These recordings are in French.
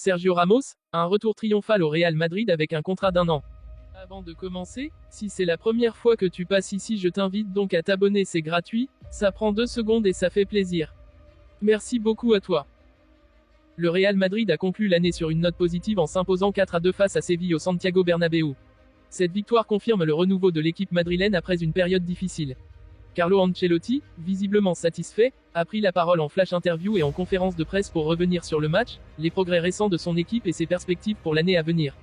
Sergio Ramos, a un retour triomphal au Real Madrid avec un contrat d'1 an. Avant de commencer, si c'est la première fois que tu passes ici, je t'invite donc à t'abonner, c'est gratuit, ça prend 2 secondes et ça fait plaisir. Merci beaucoup à toi. Le Real Madrid a conclu l'année sur une note positive en s'imposant 4-2 face à Séville au Santiago Bernabéu. Cette victoire confirme le renouveau de l'équipe madrilène après une période difficile. Carlo Ancelotti, visiblement satisfait, a pris la parole en flash interview et en conférence de presse pour revenir sur le match, les progrès récents de son équipe et ses perspectives pour l'année à venir.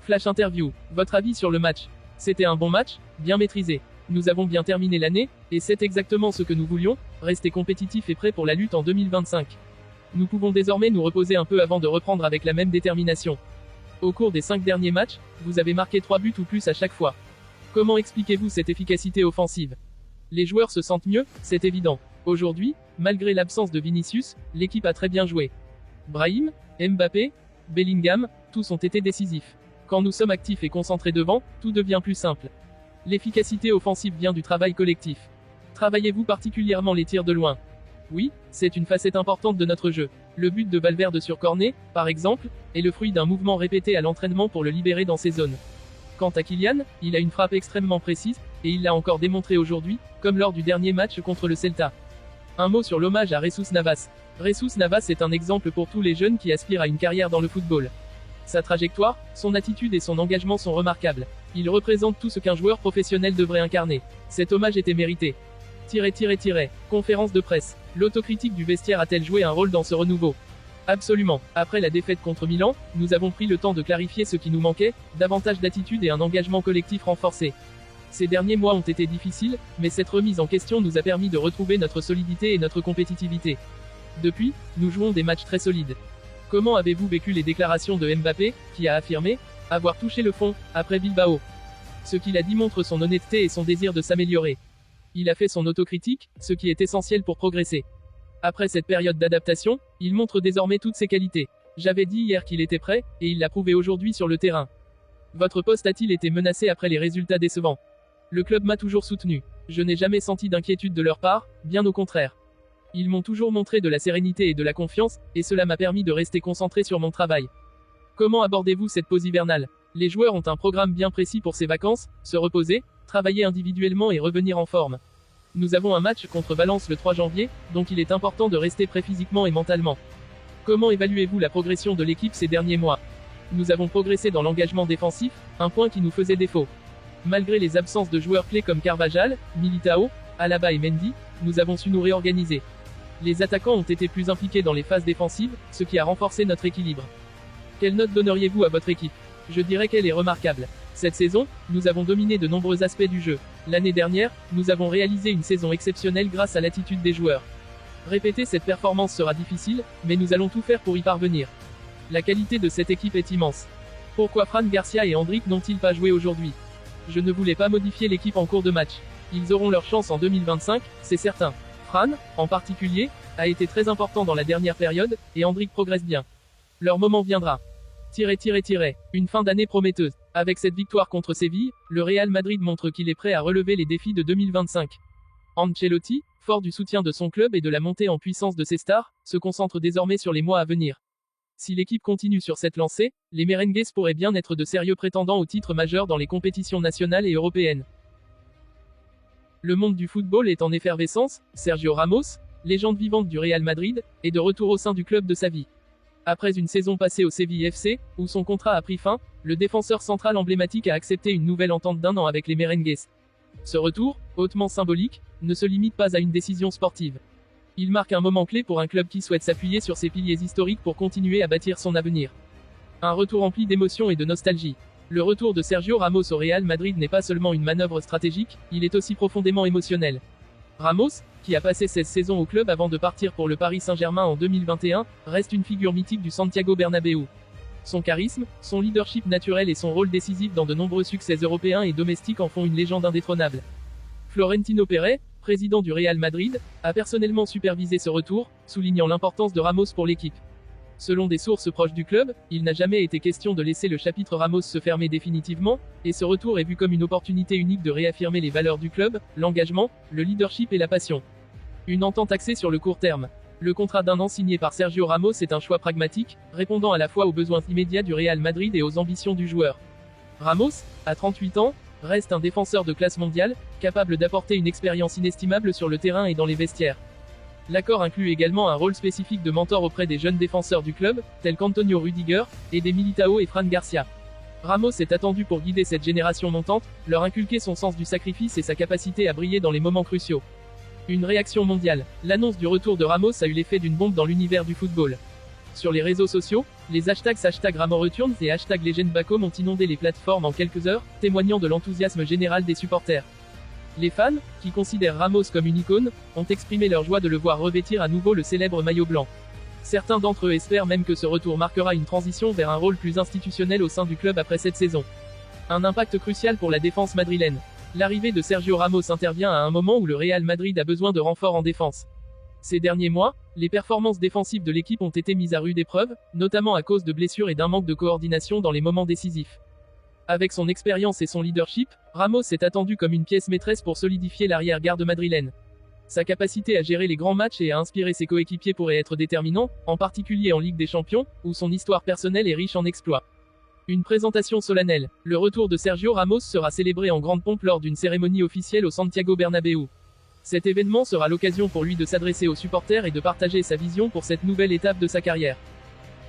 Flash interview, votre avis sur le match? C'était un bon match, bien maîtrisé. Nous avons bien terminé l'année, et c'est exactement ce que nous voulions, rester compétitifs et prêts pour la lutte en 2025. Nous pouvons désormais nous reposer un peu avant de reprendre avec la même détermination. Au cours des 5 derniers matchs, vous avez marqué 3 buts ou plus à chaque fois. Comment expliquez-vous cette efficacité offensive? Les joueurs se sentent mieux, c'est évident. Aujourd'hui, malgré l'absence de Vinicius, l'équipe a très bien joué. Brahim, Mbappé, Bellingham, tous ont été décisifs. Quand nous sommes actifs et concentrés devant, tout devient plus simple. L'efficacité offensive vient du travail collectif. Travaillez-vous particulièrement les tirs de loin? Oui, c'est une facette importante de notre jeu. Le but de Valverde sur corner, par exemple, est le fruit d'un mouvement répété à l'entraînement pour le libérer dans ses zones. Quant à Kylian, il a une frappe extrêmement précise, et il l'a encore démontré aujourd'hui, comme lors du dernier match contre le Celta. Un mot sur l'hommage à Jesus Navas. Jesus Navas est un exemple pour tous les jeunes qui aspirent à une carrière dans le football. Sa trajectoire, son attitude et son engagement sont remarquables. Il représente tout ce qu'un joueur professionnel devrait incarner. Cet hommage était mérité. Conférence de presse. L'autocritique du vestiaire a-t-elle joué un rôle dans ce renouveau? Absolument. Après la défaite contre Milan, nous avons pris le temps de clarifier ce qui nous manquait, davantage d'attitude et un engagement collectif renforcé. Ces derniers mois ont été difficiles, mais cette remise en question nous a permis de retrouver notre solidité et notre compétitivité. Depuis, nous jouons des matchs très solides. Comment avez-vous vécu les déclarations de Mbappé, qui a affirmé avoir touché le fond, après Bilbao? Ce qu'il a dit montre son honnêteté et son désir de s'améliorer. Il a fait son autocritique, ce qui est essentiel pour progresser. Après cette période d'adaptation, il montre désormais toutes ses qualités. J'avais dit hier qu'il était prêt, et il l'a prouvé aujourd'hui sur le terrain. Votre poste a-t-il été menacé après les résultats décevants? Le club m'a toujours soutenu. Je n'ai jamais senti d'inquiétude de leur part, bien au contraire. Ils m'ont toujours montré de la sérénité et de la confiance, et cela m'a permis de rester concentré sur mon travail. Comment abordez-vous cette pause hivernale? Les joueurs ont un programme bien précis pour ces vacances, se reposer, travailler individuellement et revenir en forme. Nous avons un match contre Valence le 3 janvier, donc il est important de rester prêt physiquement et mentalement. Comment évaluez-vous la progression de l'équipe ces derniers mois? Nous avons progressé dans l'engagement défensif, un point qui nous faisait défaut. Malgré les absences de joueurs clés comme Carvajal, Militao, Alaba et Mendy, nous avons su nous réorganiser. Les attaquants ont été plus impliqués dans les phases défensives, ce qui a renforcé notre équilibre. Quelle note donneriez-vous à votre équipe? Je dirais qu'elle est remarquable. Cette saison, nous avons dominé de nombreux aspects du jeu. L'année dernière, nous avons réalisé une saison exceptionnelle grâce à l'attitude des joueurs. Répéter cette performance sera difficile, mais nous allons tout faire pour y parvenir. La qualité de cette équipe est immense. Pourquoi Fran Garcia et Endrick n'ont-ils pas joué aujourd'hui? Je ne voulais pas modifier l'équipe en cours de match. Ils auront leur chance en 2025, c'est certain. Fran, en particulier, a été très important dans la dernière période, et Endrick progresse bien. Leur moment viendra. Une fin d'année prometteuse. Avec cette victoire contre Séville, le Real Madrid montre qu'il est prêt à relever les défis de 2025. Ancelotti, fort du soutien de son club et de la montée en puissance de ses stars, se concentre désormais sur les mois à venir. Si l'équipe continue sur cette lancée, les Merengues pourraient bien être de sérieux prétendants au titre majeur dans les compétitions nationales et européennes. Le monde du football est en effervescence. Sergio Ramos, légende vivante du Real Madrid, est de retour au sein du club de sa vie. Après une saison passée au Séville FC, où son contrat a pris fin, le défenseur central emblématique a accepté une nouvelle entente d'1 an avec les Merengues. Ce retour, hautement symbolique, ne se limite pas à une décision sportive. Il marque un moment clé pour un club qui souhaite s'appuyer sur ses piliers historiques pour continuer à bâtir son avenir. Un retour rempli d'émotion et de nostalgie. Le retour de Sergio Ramos au Real Madrid n'est pas seulement une manœuvre stratégique, il est aussi profondément émotionnel. Ramos, qui a passé 16 saisons au club avant de partir pour le Paris Saint-Germain en 2021, reste une figure mythique du Santiago Bernabéu. Son charisme, son leadership naturel et son rôle décisif dans de nombreux succès européens et domestiques en font une légende indétrônable. Florentino Pérez, président du Real Madrid, a personnellement supervisé ce retour, soulignant l'importance de Ramos pour l'équipe. Selon des sources proches du club, il n'a jamais été question de laisser le chapitre Ramos se fermer définitivement, et ce retour est vu comme une opportunité unique de réaffirmer les valeurs du club, l'engagement, le leadership et la passion. Une entente axée sur le court terme. Le contrat d'un an signé par Sergio Ramos est un choix pragmatique, répondant à la fois aux besoins immédiats du Real Madrid et aux ambitions du joueur. Ramos, à 38 ans, reste un défenseur de classe mondiale, capable d'apporter une expérience inestimable sur le terrain et dans les vestiaires. L'accord inclut également un rôle spécifique de mentor auprès des jeunes défenseurs du club, tels qu'Antonio Rudiger, Eder Militao et Fran Garcia. Ramos est attendu pour guider cette génération montante, leur inculquer son sens du sacrifice et sa capacité à briller dans les moments cruciaux. Une réaction mondiale. L'annonce du retour de Ramos a eu l'effet d'une bombe dans l'univers du football. Sur les réseaux sociaux, les hashtags #RamosReturns et #LegendBackHome ont inondé les plateformes en quelques heures, témoignant de l'enthousiasme général des supporters. Les fans, qui considèrent Ramos comme une icône, ont exprimé leur joie de le voir revêtir à nouveau le célèbre maillot blanc. Certains d'entre eux espèrent même que ce retour marquera une transition vers un rôle plus institutionnel au sein du club après cette saison. Un impact crucial pour la défense madrilène. L'arrivée de Sergio Ramos intervient à un moment où le Real Madrid a besoin de renforts en défense. Ces derniers mois, les performances défensives de l'équipe ont été mises à rude épreuve, notamment à cause de blessures et d'un manque de coordination dans les moments décisifs. Avec son expérience et son leadership, Ramos est attendu comme une pièce maîtresse pour solidifier l'arrière-garde madrilène. Sa capacité à gérer les grands matchs et à inspirer ses coéquipiers pourrait être déterminant, en particulier en Ligue des Champions, où son histoire personnelle est riche en exploits. Une présentation solennelle. Le retour de Sergio Ramos sera célébré en grande pompe lors d'une cérémonie officielle au Santiago Bernabéu. Cet événement sera l'occasion pour lui de s'adresser aux supporters et de partager sa vision pour cette nouvelle étape de sa carrière.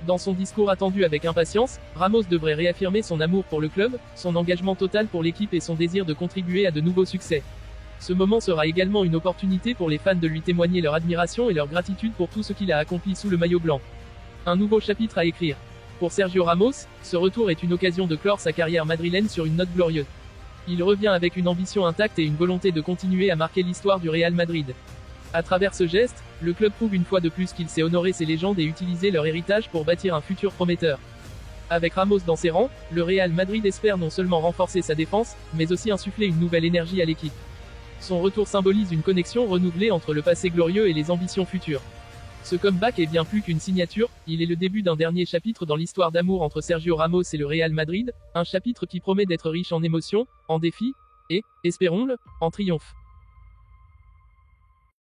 Dans son discours attendu avec impatience, Ramos devrait réaffirmer son amour pour le club, son engagement total pour l'équipe et son désir de contribuer à de nouveaux succès. Ce moment sera également une opportunité pour les fans de lui témoigner leur admiration et leur gratitude pour tout ce qu'il a accompli sous le maillot blanc. Un nouveau chapitre à écrire. Pour Sergio Ramos, ce retour est une occasion de clore sa carrière madrilène sur une note glorieuse. Il revient avec une ambition intacte et une volonté de continuer à marquer l'histoire du Real Madrid. À travers ce geste, le club prouve une fois de plus qu'il sait honorer ses légendes et utiliser leur héritage pour bâtir un futur prometteur. Avec Ramos dans ses rangs, le Real Madrid espère non seulement renforcer sa défense, mais aussi insuffler une nouvelle énergie à l'équipe. Son retour symbolise une connexion renouvelée entre le passé glorieux et les ambitions futures. Ce comeback est bien plus qu'une signature, il est le début d'un dernier chapitre dans l'histoire d'amour entre Sergio Ramos et le Real Madrid, un chapitre qui promet d'être riche en émotions, en défis, et, espérons-le, en triomphe.